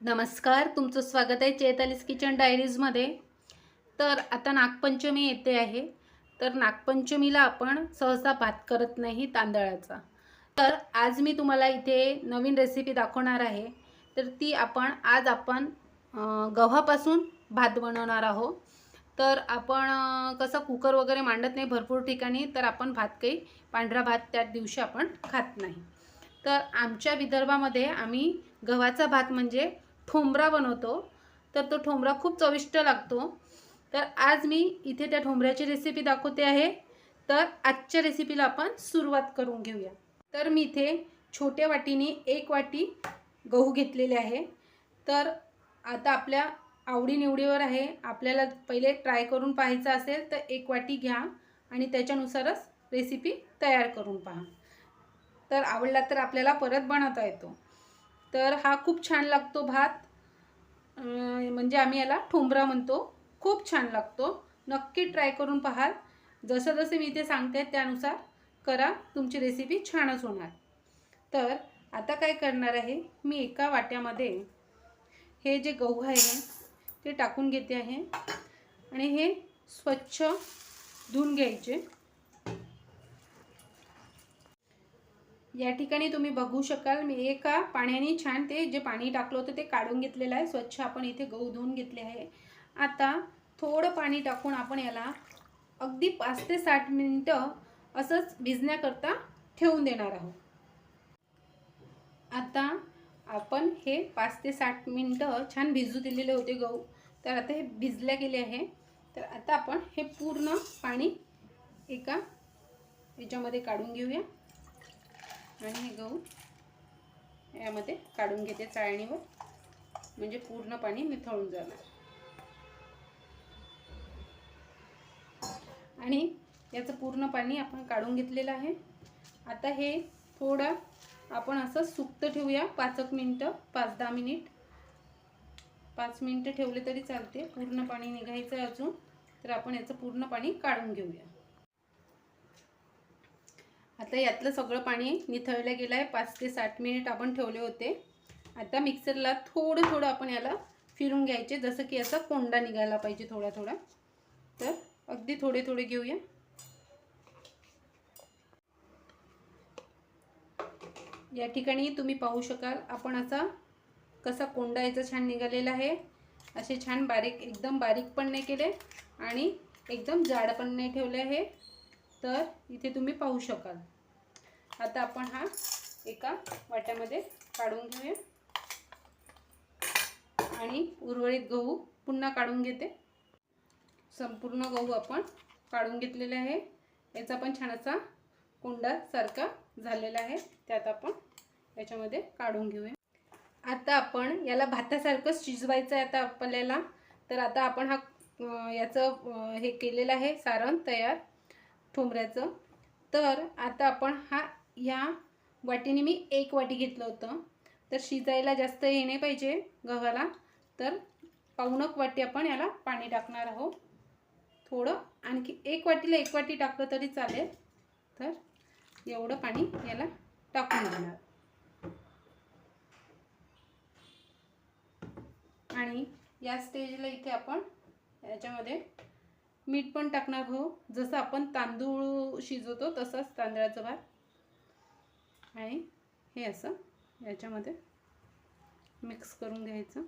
नमस्कार, तुमचं स्वागत आहे चैतालीस किचन डायरीजमध्ये। तर आता नागपंचमी येते आहे। तर नागपंचमीला आपण सहसा भात करत नाही तांदळाचा। तर आज मी तुम्हाला इथे नवीन रेसिपी दाखवणार आहे। तर ती आज आपण गव्हापासून भात बनवणार आहोत। तर आपण कसं कुकर वगैरे मांडत नाही भरपूर ठिकाणी, तर आपण भात काही पांढरा भात त्या दिवशी आपण खात नाही। तर आमच्या विदर्भामध्ये आम्ही गव्हाचा भात म्हणजे ठोंबरा बनवतो। तर तो ठोंबरा खूप चविष्ट लागतो। तर आज मी इथे त्या ठोंबऱ्याची रेसिपी दाखवते आहे। तर आजच्या रेसिपीला आपण सुरुवात करून घेऊया। तर मी इथे छोट्या वाटीने 1 वाटी गहू घेतलेले आहे। तर आता आपल्या आवडीनिवडीवर आहे, आपल्याला पहिले ट्राय करून पाहायचं असेल तर 1 वाटी घ्या आणि त्याच्यानुसारच रेसिपी तयार करून पहा। तर आवडला तर आपल्याला परत बनवता येतो। तर हा खूप छान लागतो भात, म्हणजे आम्ही याला ठोंबरा म्हणतो। खूप छान लागतो, नक्की ट्राय करून पहा। जसं जसं मी इथे सांगते त्यानुसार करा, तुमची रेसिपी छानच होणार। तर आता काय करणार आहे, मी एका वाट्यामध्ये हे जे गहू आहे ते टाकून घेते आहे आणि हे स्वच्छ धुवून घ्यायचे। या ठिकाणी तुम्ही बघू शकाल, मी एका पाण्याने छान ते जे पाणी टाकलं होतं ते काढून घेतलेलं आहे। स्वच्छ आपण इथे गहू धुवून घेतले आहे। आता थोडं पाणी टाकून आपण याला अगदी 5 ते 7 मिनिटं असंच भिजण्याकरता ठेवून देणार आहोत। आता आपण हे 5 ते 7 मिनिटं छान भिजू दिलेले होते गहू। तर आता हे भिजले गेले आहे। तर आता आपण हे पूर्ण पाणी एका याच्यामध्ये काढून घेऊया आणि हे गहू यामध्ये काढून घेते चाळणीवर, म्हणजे पूर्ण पाणी निथळून जाणार। आणि याचं पूर्ण पाणी आपण काढून घेतलेलं आहे। आता हे थोडं आपण असं सुकतं ठेवूया 5 मिनिटं, 5-10 मिनिट। 5 मिनिटं ठेवले तरी चालते, पूर्ण पाणी निघायचं आहे अजून। तर आपण याचं पूर्ण पाणी काढून घेऊया। आता यातलं सगळं पाणी निथळलं गेलं आहे। 5 ते 7 मिनिट आपण ठेवले होते। आता मिक्सरला थोडं थोडं आपण याला फिरून घ्यायचे, जसं की असा कोंडा निघायला पाहिजे थोडा थोडा। तर अगदी थोडे थोडे घेऊया। या ठिकाणी तुम्ही पाहू शकाल, आपण असा कसा कोंडा याचा छान निघालेला आहे। असे छान बारीक, एकदम बारीक पण नाही केले आणि एकदम जाड पण नाही ठेवले आहे। तर इथे तुम्ही पाहू शकाल। आता आपण हा एका वाट्यामध्ये काढून घेऊया आणि उर्वरित गहू पुन्हा काढून घेते। संपूर्ण गहू आपण काढून घेतलेले आहे। याचा पण छान असा कोंडा सारखा झालेला आहे, त्यात आपण याच्यामध्ये काढून घेऊया। आता आपण याला भातासारखं शिजवायचं आहे आता आपल्याला। तर आता आपण याचं हे केलेलं आहे सारण तयार ठोंबऱ्याचं। तर आता आपण या वाटीने मी 1 वाटी घेतलं होतं। तर शिजायला जास्त हे नाही पाहिजे गव्हाला, तर 1 वाटी आपण याला पाणी टाकणार आहोत। थोडं आणखी 1 वाटीला 1 वाटी टाकलं तरी चालेल। तर एवढं पाणी याला टाकून देणार आणि या स्टेजला इथे आपण याच्यामध्ये मीठ पण टाकणार आहोत, जसं आपण तांदूळ शिजवतो तसंच तांदळाचं भात। आणि हे असं याच्यामध्ये मिक्स करून घ्यायचं।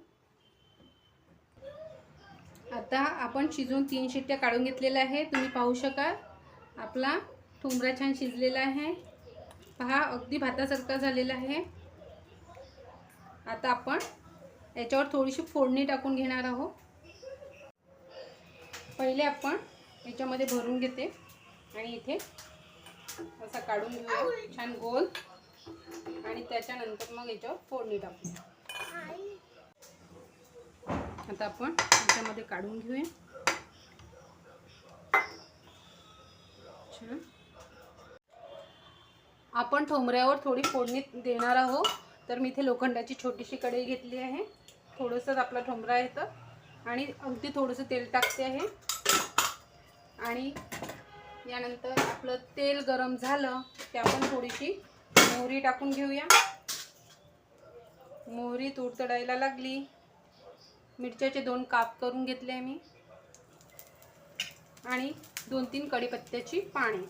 आता आपण शिजवून 3 शिट्ट्या काढून घेतलेल्या आहे। तुम्ही पाहू शकाल आपला ठोंबरा छान शिजलेला आहे। पहा, अगदी भातासारखा झालेला आहे। आता आपण याच्यावर थोडीशी फोडणी टाकून घेणार आहोत। पहिले आपण याच्यामध्ये भरून घेते आणि इथे असा काढून घेऊया छान गोल, आणि त्याच्यानंतर मग याच्यावर फोडणी टाकूया। आता आपण याच्यामध्ये काढून घेऊया छान। आपण ठोंबऱ्यावर थोडी फोडणी देणार आहोत। तर मी इथे लोखंडाची छोटीशी कढई घेतली आहे। थोडंसं आपला ठोंबरा आहे तर, आणि अगदी थोडंसं तेल टाकते आहे। आणि यानंतर आपलं तेल गरम झालं की आपण थोडीशी मोहरी टाकून घेऊया। मोहरी तडतडायला लागली. मिरच्याचे 2 काप करून घेतले मी आणि 2-3 कढीपत्त्याची पाने.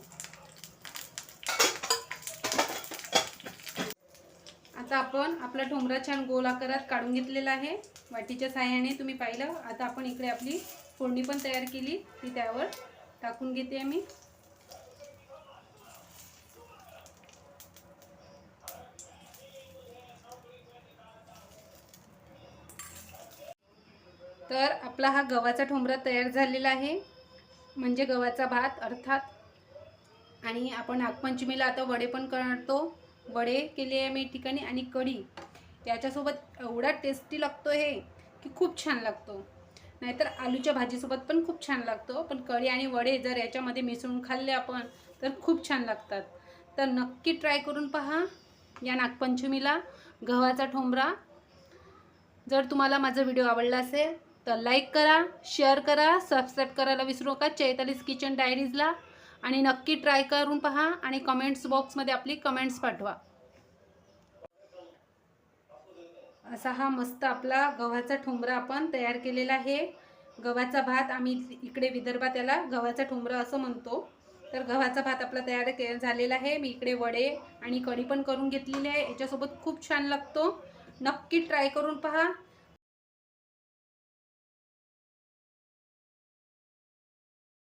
आता आपण आपला ठोंबरा छान गोल आकारात काढून घेतलेला आहे वाटीच्या साहाय्याने. तुम्ही पाहिलं. आता आपण इकडे आपली फोडणी पण तयार केली, ती त्यावर टाकून घेते मी. तर आपला हा गव्हाचा ठोंबरा तयार झालेला आहे, म्हणजे गव्हाचा भात अर्थात. आणि आपण नागपंचमीला आता वडे पण करतो. वडे केले आहे मी ठिकाणी आणि कढी याच्यासोबत एवढा टेस्टी लागतो हे की खूप छान लागतो. नाहीतर आलूच्या भाजीसोबत पण खूप छान लागतो, पण कढी आणि वडे जर याच्यामध्ये मिसळून खाल्ले आपण तर खूप छान लागतात. तर नक्की ट्राय करून पहा या नागपंचमीला गव्हाचा ठोंबरा. जर तुम्हाला माझा व्हिडिओ आवडला असेल तर लाईक करा, शेअर करा, सबस्क्राईब करायला विसरू नका चैतालीस किचन डायरीजला. आणि नक्की ट्राय करून पहा आणि कमेंट्स बॉक्समध्ये आपली कमेंट्स पाठवा. असा हा मस्त आपला गव्हाचा ठोंबरा आपण तयार केलेला आहे. गव्हाचा भात, आम्ही इकडे विदर्भात याला गव्हाचा ठोंबरा असं म्हणतो. तर गव्हाचा भात आपला तयार झालेला आहे. मी इकडे वडे आणि कढी पण करून घेतलेली आहे, याच्यासोबत खूप छान लागतो. नक्की ट्राय करून पहा.